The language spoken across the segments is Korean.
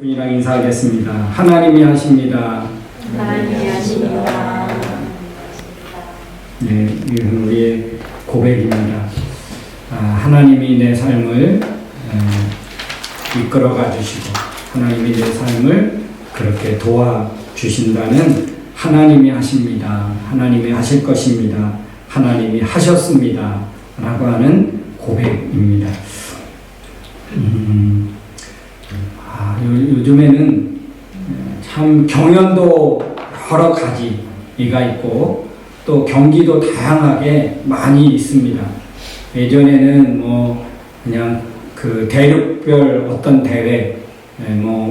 분이랑 인사하겠습니다. 하나님이 하십니다. 하나님이 하십니다. 네, 이건 우리의 고백입니다. 하나님이 내 삶을 이끌어가 주시고 하나님이 내 삶을 그렇게 도와주신다는 하나님이 하십니다. 하나님이 하실 것입니다. 하나님이 하셨습니다. 라고 하는 고백입니다. 요즘에는 참 경연도 여러 가지가 있고 또 경기도 다양하게 많이 있습니다. 예전에는 그냥 그 대륙별 어떤 대회,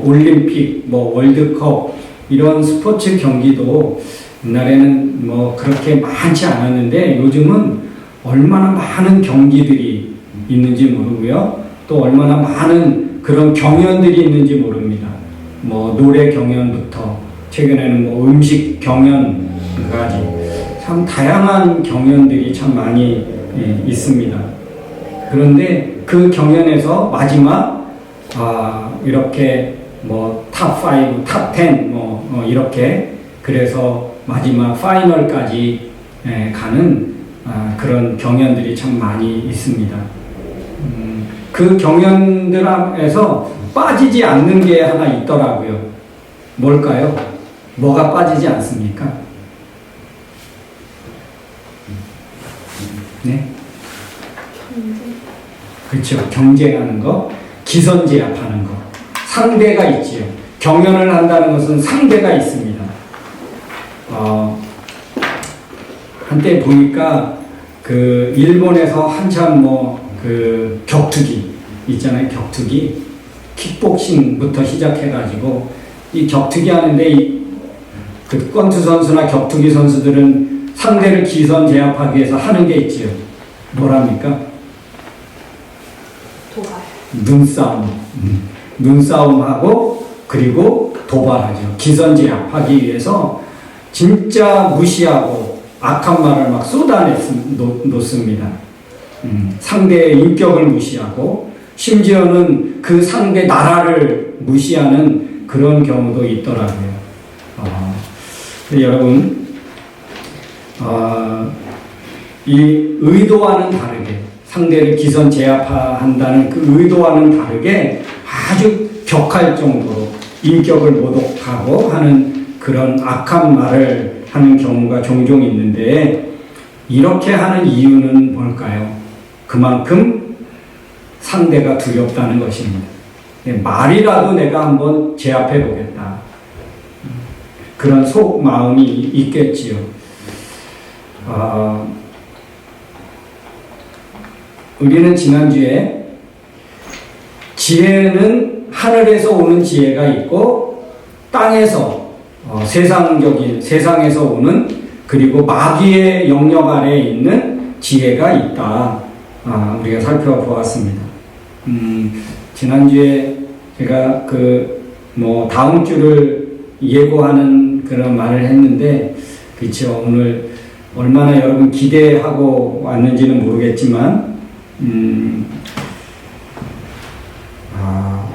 올림픽, 월드컵 이런 스포츠 경기도 옛날에는 그렇게 많지 않았는데 요즘은 얼마나 많은 경기들이 있는지 모르고요. 또 얼마나 많은 그런 경연들이 있는지 모릅니다. 노래 경연부터 최근에는 음식 경연까지 참 다양한 경연들이 참 많이 있습니다. 그런데 그 경연에서 마지막 이렇게 탑5, 탑10 이렇게 그래서 마지막 파이널까지 가는 그런 경연들이 참 많이 있습니다. 그 경연들에서 빠지지 않는 게 하나 있더라고요. 뭘까요? 뭐가 빠지지 않습니까? 네? 그렇죠. 경쟁하는 거, 기선제압하는 거. 상대가 있지요. 경연을 한다는 것은 상대가 있습니다. 한때 보니까 그 일본에서 한참 그 격투기 있잖아요. 격투기 킥복싱부터 시작해가지고 이 격투기 하는데 그 권투 선수나 격투기 선수들은 상대를 기선 제압하기 위해서 하는 게 있지요. 뭐랍니까? 도발. 눈싸움하고 그리고 도발하죠. 기선 제압하기 위해서 진짜 무시하고 악한 말을 막 쏟아놓습니다. 상대의 인격을 무시하고 심지어는 그 상대 나라를 무시하는 그런 경우도 있더라고요. 여러분, 이 의도와는 다르게 상대를 기선 제압한다는 그 의도와는 다르게 아주 격할 정도로 인격을 모독하고 하는 그런 악한 말을 하는 경우가 종종 있는데 이렇게 하는 이유는 뭘까요? 그만큼 상대가 두렵다는 것입니다. 말이라도 내가 한번 제압해 보겠다. 그런 속마음이 있겠지요. 우리는 지난주에 지혜는 하늘에서 오는 지혜가 있고 땅에서 세상에서 오는 그리고 마귀의 영역 아래에 있는 지혜가 있다. 우리가 살펴보았습니다. 지난주에 제가 다음 주를 예고하는 그런 말을 했는데, 그렇죠. 오늘 얼마나 여러분 기대하고 왔는지는 모르겠지만,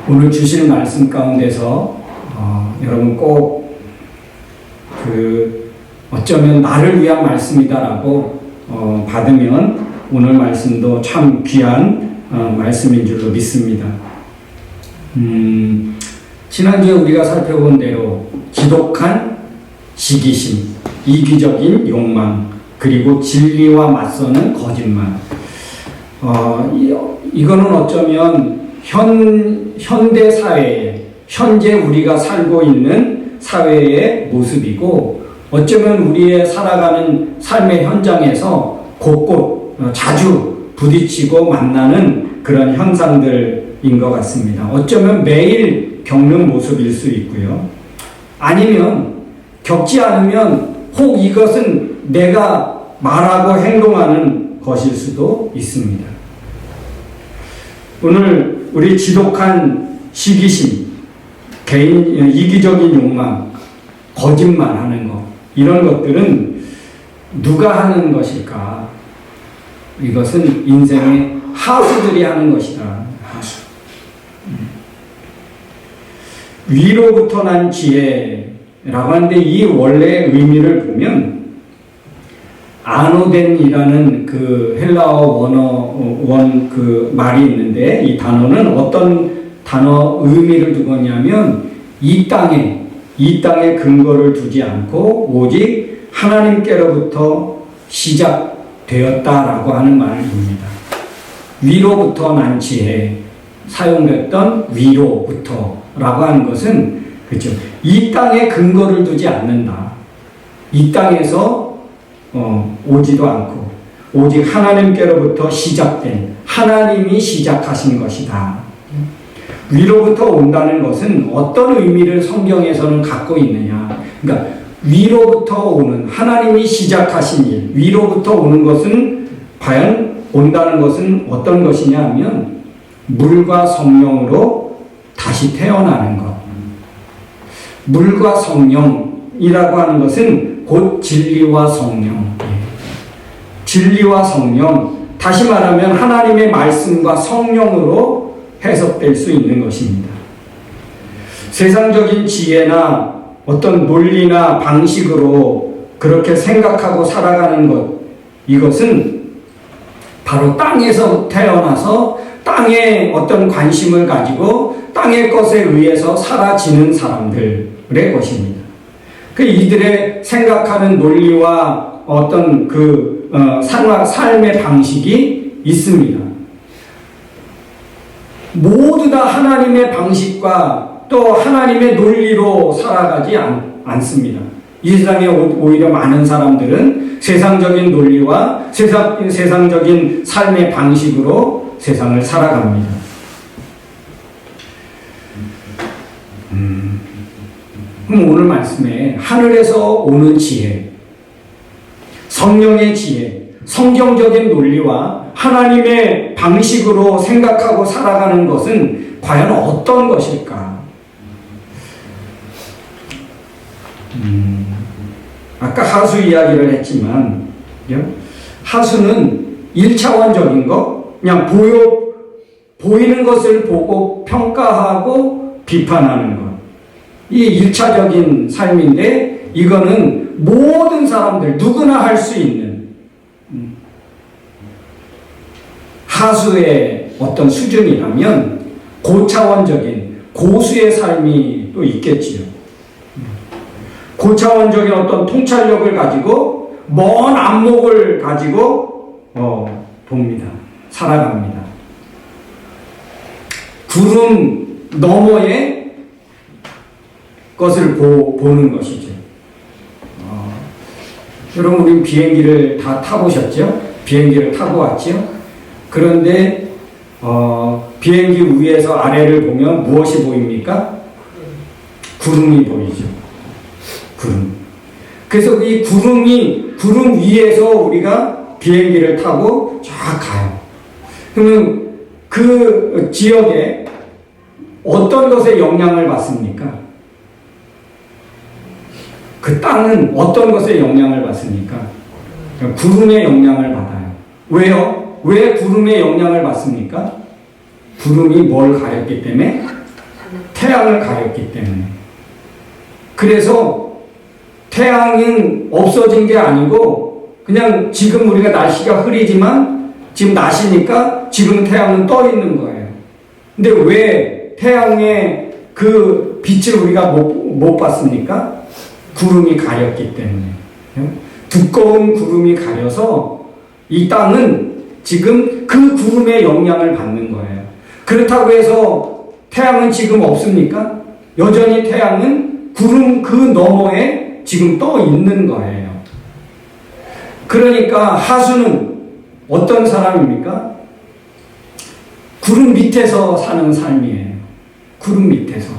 오늘 주시는 말씀 가운데서 여러분 꼭 어쩌면 나를 위한 말씀이다라고 받으면 오늘 말씀도 참 귀한 말씀인 줄로 믿습니다. 지난주에 우리가 살펴본 대로 지독한 시기심, 이기적인 욕망, 그리고 진리와 맞서는 거짓말. 이거는 어쩌면 현대 사회에, 현재 우리가 살고 있는 사회의 모습이고, 어쩌면 우리의 살아가는 삶의 현장에서 곳곳 자주 부딪히고 만나는 그런 현상들인 것 같습니다. 어쩌면 매일 겪는 모습일 수 있고요. 아니면 겪지 않으면 혹 이것은 내가 말하고 행동하는 것일 수도 있습니다. 오늘 우리 지독한 시기심, 이기적인 욕망, 거짓말하는 것, 이런 것들은 누가 하는 것일까? 이것은 인생의 하수들이 하는 것이다. 하수. 위로부터 난 지혜라고 하는데 이 원래 의미를 보면 아노덴이라는 그 헬라어 원어 그 말이 있는데 이 단어는 어떤 단어 의미를 두고냐면 이 땅에 근거를 두지 않고 오직 하나님께로부터 시작되었다라고 하는 말입니다. 위로부터 난 지혜 사용됐던 위로부터라고 하는 것은 그렇죠. 이 땅에 근거를 두지 않는다. 이 땅에서 오지도 않고 오직 하나님께로부터 시작된 하나님이 시작하신 것이다. 위로부터 온다는 것은 어떤 의미를 성경에서는 갖고 있느냐. 그러니까 위로부터 오는 하나님이 시작하신 일, 위로부터 오는 것은 과연 온다는 것은 어떤 것이냐 하면 물과 성령으로 다시 태어나는 것. 물과 성령이라고 하는 것은 곧 진리와 성령. 진리와 성령, 다시 말하면 하나님의 말씀과 성령으로 해석될 수 있는 것입니다. 세상적인 지혜나 어떤 논리나 방식으로 그렇게 생각하고 살아가는 것, 이것은 바로 땅에서 태어나서 땅에 어떤 관심을 가지고 땅의 것에 의해서 사라지는 사람들의 것입니다. 그 이들의 생각하는 논리와 어떤 그 삶의 방식이 있습니다. 모두 다 하나님의 방식과 또 하나님의 논리로 살아가지 않습니다. 이 세상에 오히려 많은 사람들은 세상적인 논리와 세상적인 삶의 방식으로 세상을 살아갑니다. 그럼 오늘 말씀에 하늘에서 오는 지혜, 성령의 지혜, 성경적인 논리와 하나님의 방식으로 생각하고 살아가는 것은 과연 어떤 것일까? 아까 하수 이야기를 했지만 하수는 1차원적인 것, 그냥 보이는 것을 보고 평가하고 비판하는 것. 이 1차적인 삶인데 이거는 모든 사람들 누구나 할 수 있는 하수의 어떤 수준이라면 고차원적인 고수의 삶이 또 있겠지요. 고차원적인 어떤 통찰력을 가지고 먼 안목을 가지고 봅니다. 살아갑니다. 구름 너머의 것을 보는 것이죠. 여러분 우리 비행기를 다 타보셨죠? 비행기를 타고 왔죠? 그런데 비행기 위에서 아래를 보면 무엇이 보입니까? 구름이 보이죠. 구름. 그래서 이 구름 위에서 우리가 비행기를 타고 쫙 가요. 그러면 그 지역에 어떤 것에 영향을 받습니까? 그 땅은 어떤 것에 영향을 받습니까? 구름의 영향을 받아요. 왜요? 왜 구름의 영향을 받습니까? 구름이 뭘 가렸기 때문에? 태양을 가렸기 때문에. 그래서 태양은 없어진 게 아니고 그냥 지금 우리가 날씨가 흐리지만 지금 낮이니까 지금 태양은 떠 있는 거예요. 근데 왜 태양의 그 빛을 우리가 못 봤습니까? 구름이 가렸기 때문에. 두꺼운 구름이 가려서 이 땅은 지금 그 구름의 영향을 받는 거예요. 그렇다고 해서 태양은 지금 없습니까? 여전히 태양은 구름 그 너머에 지금 떠 있는 거예요. 그러니까 하수는 어떤 사람입니까? 구름 밑에서 사는 삶이에요. 구름 밑에서.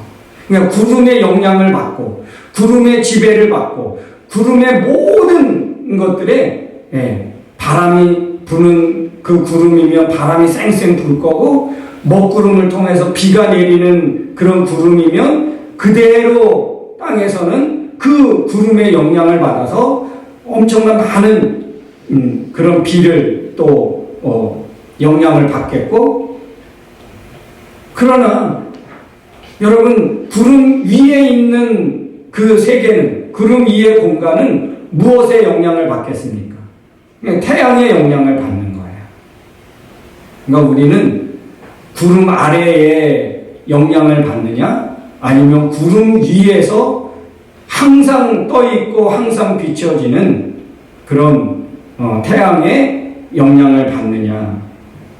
그러니까 구름의 영향을 받고 구름의 지배를 받고 구름의 모든 것들에 바람이 부는 그 구름이면 바람이 쌩쌩 불 거고 먹구름을 통해서 비가 내리는 그런 구름이면 그대로 땅에서는 그 구름의 영향을 받아서 엄청난 많은 그런 비를 또 영향을 받겠고, 그러나 여러분 구름 있는 그 세계는, 구름 위의 공간은 무엇의 영향을 받겠습니까? 그냥 태양의 영향을 받는 거예요. 그러니까 우리는 구름 아래에 영향을 받느냐, 아니면 구름 위에서 항상 떠 있고 항상 비춰지는 그런 태양의 영향을 받느냐,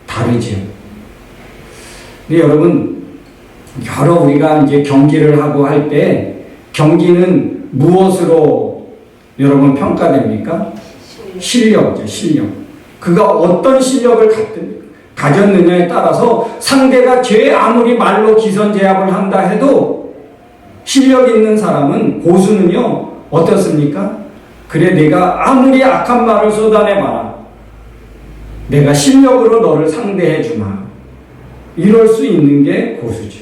다르죠. 근데 여러분, 여러 우리가 이제 경기를 하고 할 때 경기는 무엇으로 여러분 평가됩니까? 실력이죠, 실력. 그가 어떤 실력을 가졌느냐에 따라서 상대가 죄 아무리 말로 기선제압을 한다 해도 실력 있는 사람은, 고수는요, 어떻습니까? 그래, 내가 아무리 악한 말을 쏟아내봐라. 내가 실력으로 너를 상대해 주마. 이럴 수 있는 게 고수죠.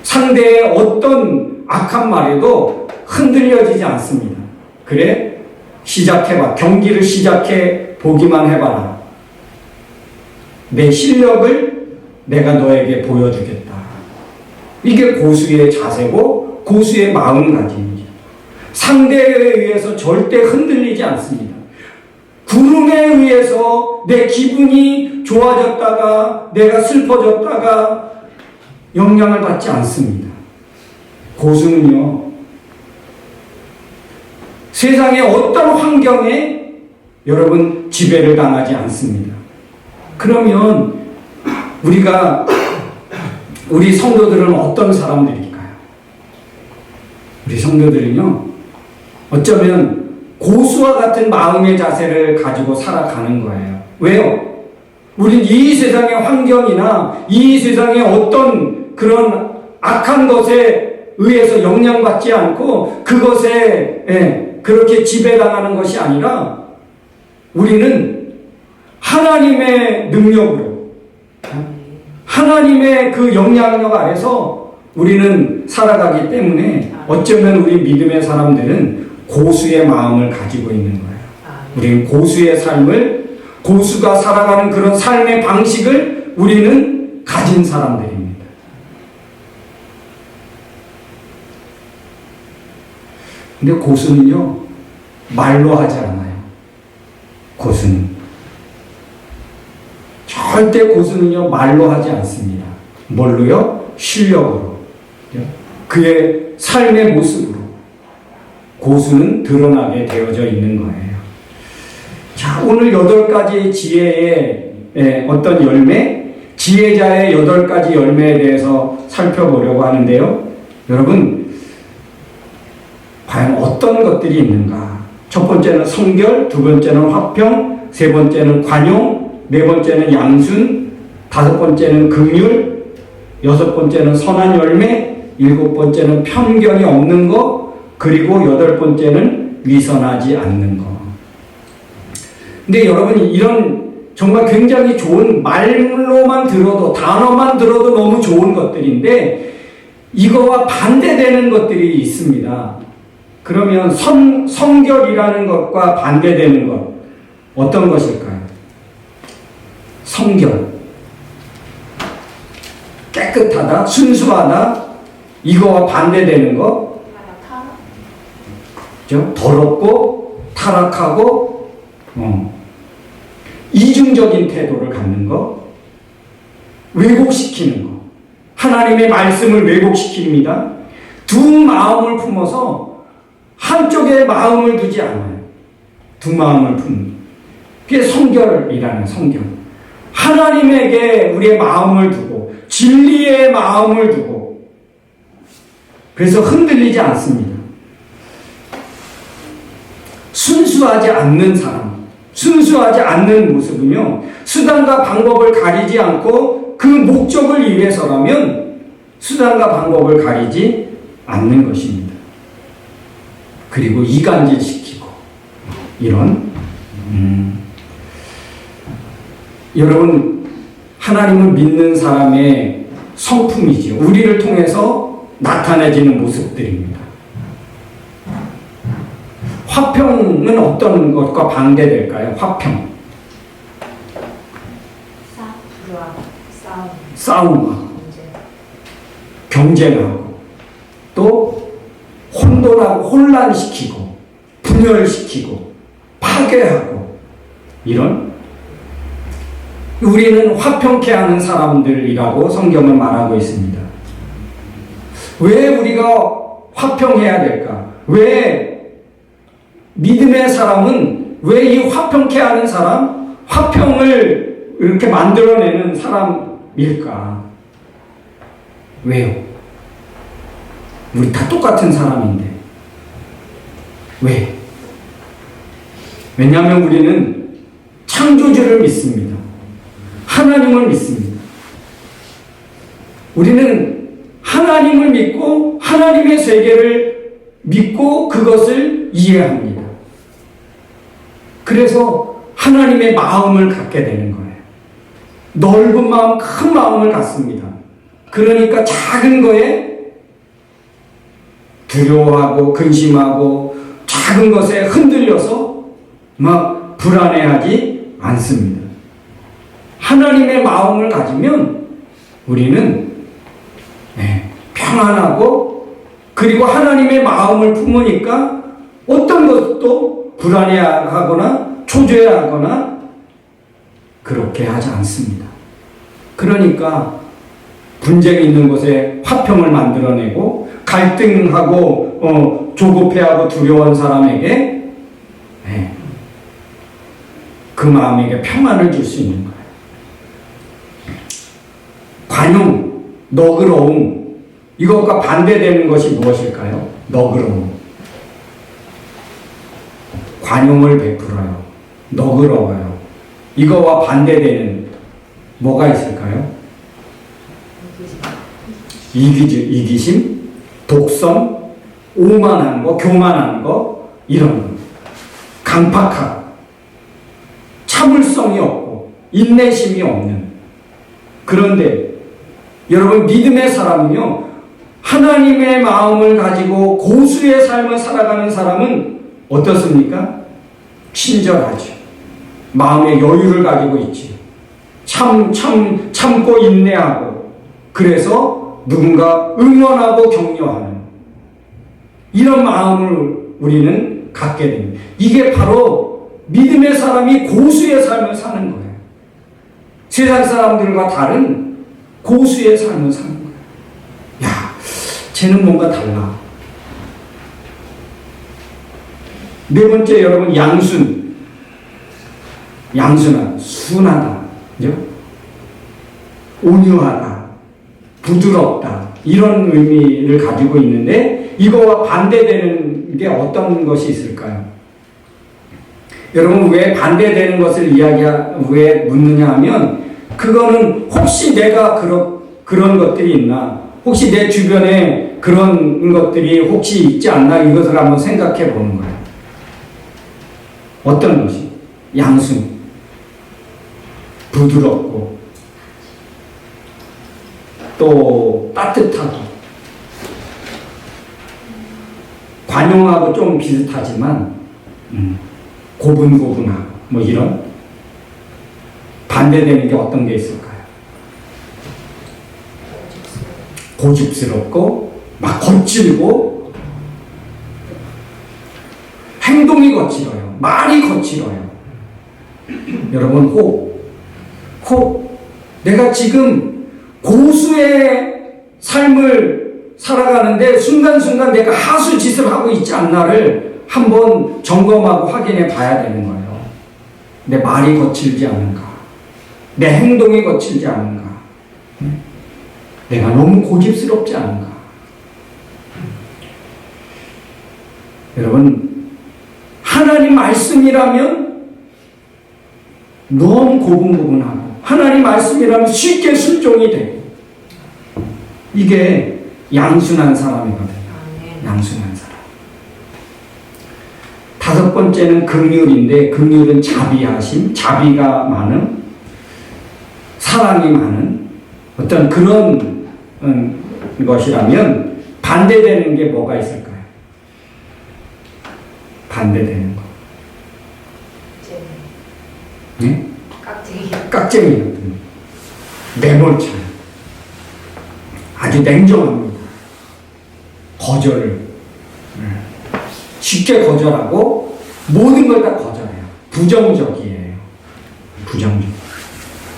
상대의 어떤 악한 말에도 흔들려지지 않습니다. 그래, 시작해봐. 경기를 시작해 보기만 해봐라. 내 실력을 내가 너에게 보여주겠다. 이게 고수의 자세고 고수의 마음가짐이죠. 상대에 의해서 절대 흔들리지 않습니다. 구름에 의해서 내 기분이 좋아졌다가 내가 슬퍼졌다가 영향을 받지 않습니다. 고수는요, 세상의 어떤 환경에 여러분 지배를 당하지 않습니다. 그러면 우리 성도들은 어떤 사람들일까요? 우리 성도들은요, 어쩌면 고수와 같은 마음의 자세를 가지고 살아가는 거예요. 왜요? 우린 이 세상의 환경이나 이 세상의 어떤 그런 악한 것에 의해서 영향받지 않고 그것에 그렇게 지배당하는 것이 아니라 우리는 하나님의 능력으로, 하나님의 그 영향력 아래서 우리는 살아가기 때문에 어쩌면 우리 믿음의 사람들은 고수의 마음을 가지고 있는 거예요. 우리는 고수의 삶을, 고수가 살아가는 그런 삶의 방식을 우리는 가진 사람들입니다. 근데 고수는요, 말로 하지 않아요. 고수는 절대, 고수는요 말로 하지 않습니다. 뭘로요? 실력으로, 그의 삶의 모습으로 고수는 드러나게 되어져 있는 거예요. 자, 오늘 8가지 지혜의 어떤 열매, 지혜자의 8가지 열매에 대해서 살펴보려고 하는데요. 여러분, 과연 어떤 것들이 있는가? 첫 번째는 성결, 두 번째는 화평, 세 번째는 관용, 네 번째는 양순, 다섯 번째는 긍휼, 여섯 번째는 선한 열매, 일곱 번째는 편견이 없는 것, 그리고 여덟 번째는 위선하지 않는 것. 근데 여러분이 이런 정말 굉장히 좋은, 말로만 들어도, 단어만 들어도 너무 좋은 것들인데 이거와 반대되는 것들이 있습니다. 그러면 성결이라는 것과 반대되는 것, 어떤 것일까요? 성결, 깨끗하다, 순수하다, 이거와 반대되는 것, 더럽고 타락하고 이중적인 태도를 갖는 것, 왜곡시키는 것, 하나님의 말씀을 왜곡시킵니다. 두 마음을 품어서 한쪽에 마음을 두지 않아요. 두 마음을 품는, 그게 성결이라는, 성결. 하나님에게 우리의 마음을 두고 진리의 마음을 두고, 그래서 흔들리지 않습니다. 순수하지 않는 사람, 순수하지 않는 모습은요, 수단과 방법을 가리지 않고 그 목적을 위해서라면 수단과 방법을 가리지 않는 것입니다. 그리고 이간질시키고 이런 여러분, 하나님을 믿는 사람의 성품이죠. 우리를 통해서 나타내지는 모습들입니다. 화평은 어떤 것과 반대될까요? 화평. 싸움하고 경쟁하고 또 혼돈하고 혼란시키고 분열시키고 파괴하고 이런 우리는 화평케 하는 사람들이라고 성경은 말하고 있습니다. 왜 우리가 화평해야 될까? 왜 믿음의 사람은 왜 이 화평케 하는 사람, 화평을 이렇게 만들어내는 사람일까? 왜요? 우리 다 똑같은 사람인데 왜? 왜냐하면 우리는 창조주를 믿습니다. 하나님을 믿습니다. 우리는 하나님을 믿고 하나님의 세계를 믿고 그것을 이해합니다. 그래서 하나님의 마음을 갖게 되는 거예요. 넓은 마음, 큰 마음을 갖습니다. 그러니까 작은 거에 두려워하고 근심하고 작은 것에 흔들려서 막 불안해하지 않습니다. 하나님의 마음을 가지면 우리는 평안하고 그리고 하나님의 마음을 품으니까 어떤 것도 불안해하거나 초조해하거나 그렇게 하지 않습니다. 그러니까 분쟁이 있는 곳에 화평을 만들어내고 갈등하고 조급해하고 두려운 사람에게 그 마음에게 평안을 줄 수 있는 거예요. 관용, 너그러움 이것과 반대되는 것이 무엇일까요? 너그러움. 관용을 베풀어요. 너그러워요. 이거와 반대되는 뭐가 있을까요? 이기심, 독성, 오만한 거, 교만한 거 이런 거. 강팍하고 참을성이 없고 인내심이 없는. 그런데 여러분 믿음의 사람은요 하나님의 마음을 가지고 고수의 삶을 살아가는 사람은 어떻습니까? 친절하죠. 마음의 여유를 가지고 있지. 참고 인내하고 그래서 누군가 응원하고 격려하는 이런 마음을 우리는 갖게 됩니다. 이게 바로 믿음의 사람이 고수의 삶을 사는 거예요. 세상 사람들과 다른 고수의 삶을 사는 거예요. 야, 쟤는 뭔가 달라. 네 번째 여러분 양순한, 순하다, 그죠? 온유하다, 부드럽다 이런 의미를 가지고 있는데 이거와 반대되는 게 어떤 것이 있을까요? 여러분 왜 반대되는 것을 왜 묻느냐 하면 그거는 혹시 내가 그런 것들이 있나 혹시 내 주변에 그런 것들이 혹시 있지 않나 이것을 한번 생각해 보는 거예요. 어떤 것이? 양순, 부드럽고 또 따뜻하고 관용하고 좀 비슷하지만 고분고분하고 뭐 이런 반대되는 게 어떤 게 있을까요? 고집스럽고 막 거칠고 행동이 거칠어요. 말이 거칠어요. 여러분 혹 내가 지금 고수의 삶을 살아가는데 순간순간 내가 하수 짓을 하고 있지 않나를 한번 점검하고 확인해 봐야 되는 거예요. 내 말이 거칠지 않은가? 내 행동이 거칠지 않은가? 내가 너무 고집스럽지 않은가? 여러분 하나님 말씀이라면 너무 고분고분하고 하나님 말씀이라면 쉽게 순종이 되고 이게 양순한 사람이거든요. 양순한 사람. 다섯 번째는 긍휼인데 긍휼은 자비하심, 자비가 많은 사랑이 많은 어떤 그런 것이라면 반대되는 게 뭐가 있을까요? 반대되는 거. 네? 깍쟁이 같은 매몰차요. 아주 냉정합니다. 거절을 쉽게 거절하고 모든 걸 다 거절해요. 부정적이에요. 부정적.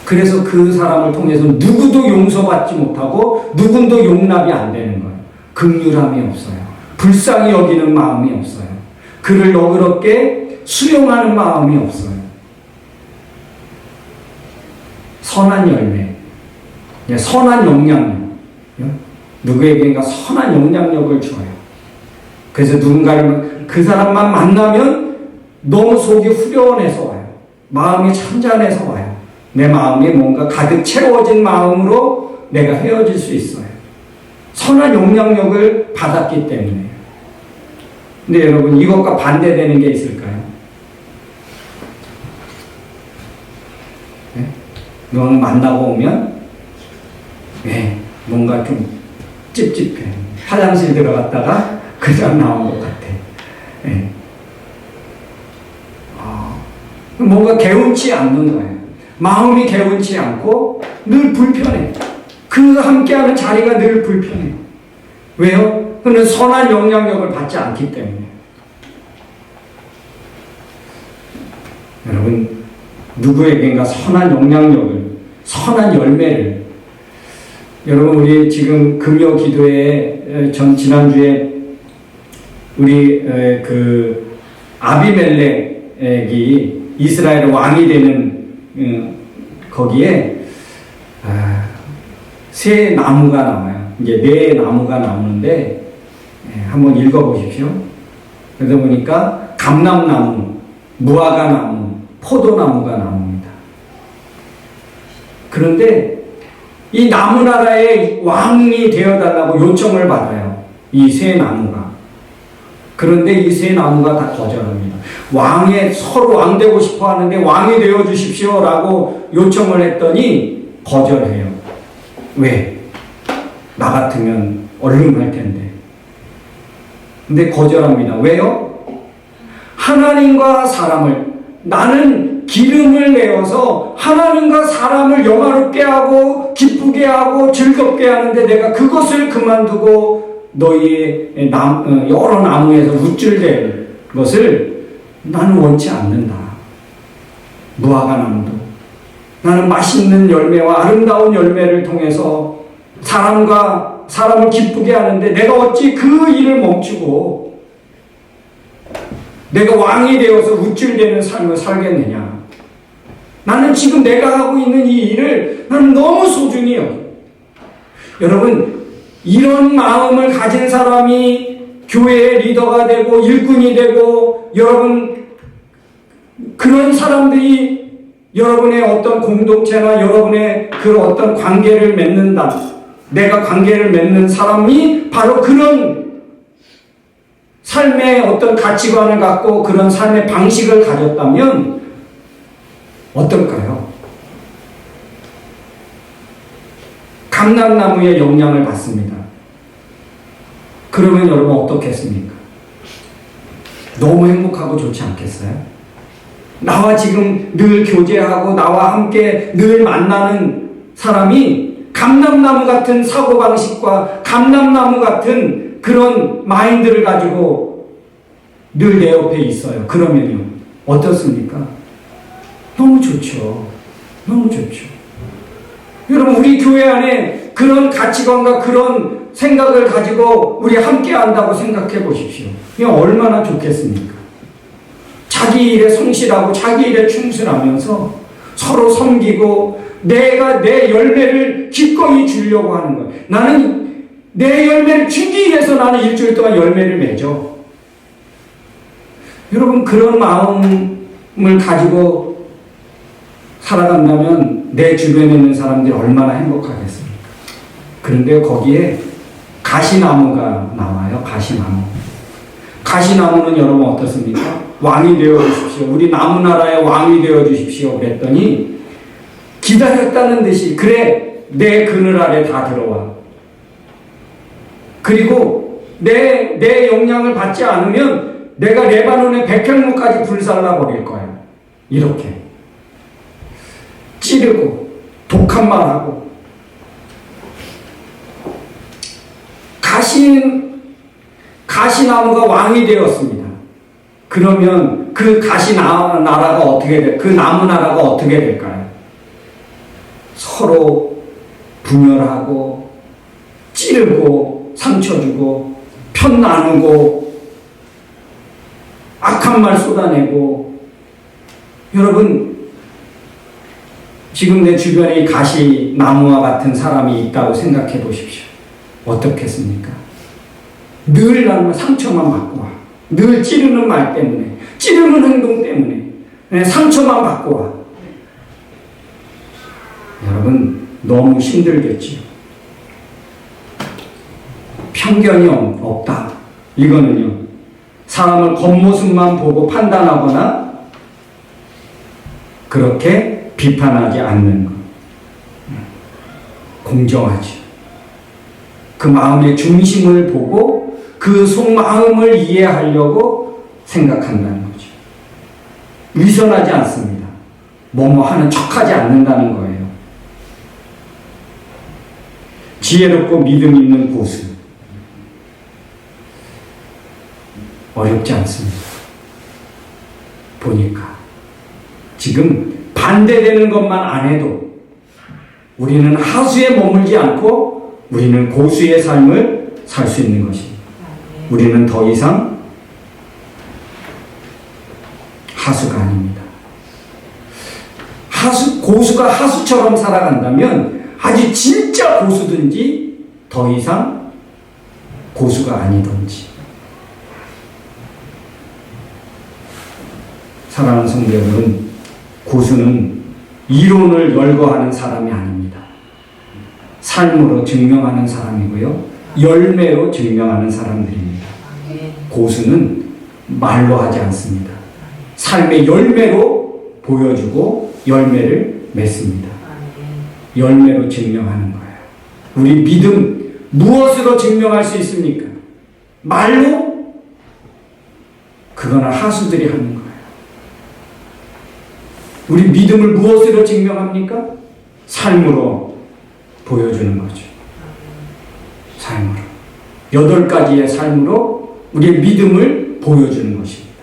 그래서 그 사람을 통해서 누구도 용서받지 못하고 누구도 용납이 안 되는 거예요. 긍휼함이 없어요. 불쌍히 여기는 마음이 없어요. 그를 너그럽게 수용하는 마음이 없어요. 선한 열매, 선한 영향력, 누구에게인가 선한 영향력을 줘요. 그래서 누군가를 그 사람만 만나면 너무 속이 후련해서 와요. 마음이 찬잔해서 와요. 내 마음이 뭔가 가득 채워진 마음으로 내가 헤어질 수 있어요. 선한 영향력을 받았기 때문에. 근데 여러분, 이것과 반대되는 게 있을까요? 네? 너는 만나고 오면 뭔가 좀 찝찝해. 화장실 들어갔다가 그냥 나온 것 같아. 뭔가 개운치 않는 거예요. 마음이 개운치 않고 늘 불편해. 그 함께하는 자리가 늘 불편해. 왜요? 그는 선한 영향력을 받지 않기 때문에. 여러분, 누구에게인가 선한 영향력을, 선한 열매를, 여러분, 우리 지금 금요 기도회 지난주에 우리 그 아비멜렉이 이스라엘의 왕이 되는 거기에 새 나무가 나와요. 이제 네 나무가 나오는데 한번 읽어보십시오. 그러다 보니까 감람나무, 무화과나무, 포도나무가 나옵니다. 그런데 이 나무나라의 왕이 되어달라고 요청을 받아요. 이 세 나무가. 그런데 이 세 나무가 다 거절합니다. 서로 왕 되고 싶어 하는데 왕이 되어 주십시오 라고 요청을 했더니 거절해요. 왜? 나 같으면 얼른 할 텐데. 근데 거절합니다. 왜요? 하나님과 사람을, 나는 기름을 내어서 하나님과 사람을 영화롭게 하고 기쁘게 하고 즐겁게 하는데 내가 그것을 그만두고 너희의 여러 나무에서 우쭐댈 것을 나는 원치 않는다. 무화과나무도 나는 맛있는 열매와 아름다운 열매를 통해서 사람을 기쁘게 하는데 내가 어찌 그 일을 멈추고 내가 왕이 되어서 우쭐대는 삶을 살겠느냐. 나는 지금 내가 하고 있는 이 일을 나는 너무 소중히 여겨. 여러분, 이런 마음을 가진 사람이 교회의 리더가 되고 일꾼이 되고, 여러분, 그런 사람들이 여러분의 어떤 공동체나 여러분의 그 어떤 관계를 맺는다. 내가 관계를 맺는 사람이 바로 그런 삶의 어떤 가치관을 갖고 그런 삶의 방식을 가졌다면 어떨까요? 감람나무의 영향을 받습니다. 그러면 여러분 어떻겠습니까? 너무 행복하고 좋지 않겠어요? 나와 지금 늘 교제하고 나와 함께 늘 만나는 사람이 감람나무 같은 사고방식과 감람나무 같은 그런 마인드를 가지고 늘 내 옆에 있어요. 그러면요, 어떻습니까? 너무 좋죠. 너무 좋죠. 여러분, 우리 교회 안에 그런 가치관과 그런 생각을 가지고 우리 함께 한다고 생각해 보십시오. 이게 얼마나 좋겠습니까? 자기 일에 성실하고 자기 일에 충실하면서 서로 섬기고 내가 내 열매를 기꺼이 주려고 하는 거예요. 나는 내 열매를 주기 위해서 나는 일주일 동안 열매를 맺어. 여러분, 그런 마음을 가지고 살아간다면 내 주변에 있는 사람들이 얼마나 행복하겠습니까? 그런데 거기에 가시나무가 나와요. 가시나무. 가시나무는 여러분 어떻습니까? 왕이 되어 주십시오. 우리 나무나라의 왕이 되어 주십시오. 그랬더니 기다렸다는 듯이, 그래, 내 그늘 아래 다 들어와. 그리고 내 영향을 받지 않으면 내가 레바논의 백향목까지 불살라 버릴 거야. 이렇게 찌르고 독한 말하고. 가시나무가 왕이 되었습니다. 그러면 그 나라가 어떻게 그 나무 나라가 어떻게 될까요? 서로 분열하고 찌르고 상처 주고 편 나누고 악한 말 쏟아내고. 여러분, 지금 내 주변에 이 가시나무와 같은 사람이 있다고 생각해 보십시오. 어떻겠습니까? 늘 나는 상처만 받고 와. 늘 찌르는 말 때문에, 찌르는 행동 때문에 상처만 받고 와. 여러분, 너무 힘들겠지요. 편견이 없다. 이거는요, 사람을 겉모습만 보고 판단하거나 그렇게 비판하지 않는 것. 공정하지. 그 마음의 중심을 보고 그 속마음을 이해하려고 생각한다는 거죠. 위선하지 않습니다. 뭐뭐 하는 척하지 않는다는 거예요. 지혜롭고 믿음 있는 고수. 어렵지 않습니다. 보니까 지금 반대되는 것만 안 해도 우리는 하수에 머물지 않고 우리는 고수의 삶을 살 수 있는 것입니다. 우리는 더 이상 하수가 아닙니다. 고수가 하수처럼 살아간다면 아주 진짜 고수든지 더 이상 고수가 아니든지. 사랑하는 성도 여러분, 고수는 이론을 열거하는 사람이 아닙니다. 삶으로 증명하는 사람이고요, 열매로 증명하는 사람들입니다. 고수는 말로 하지 않습니다. 삶의 열매로 보여주고 열매를 맺습니다. 열매로 증명하는 거예요. 우리 믿음 무엇으로 증명할 수 있습니까? 말로? 그거는 하수들이 하는 거예요. 우리 믿음을 무엇으로 증명합니까? 삶으로 보여주는 거죠. 삶으로. 8가지의 삶으로 우리의 믿음을 보여주는 것입니다.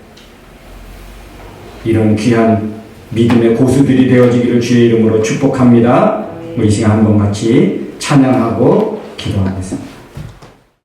이런 귀한 믿음의 고수들이 되어지기를 주의 이름으로 축복합니다. 우리 시간 한번 같이 찬양하고 기도하겠습니다.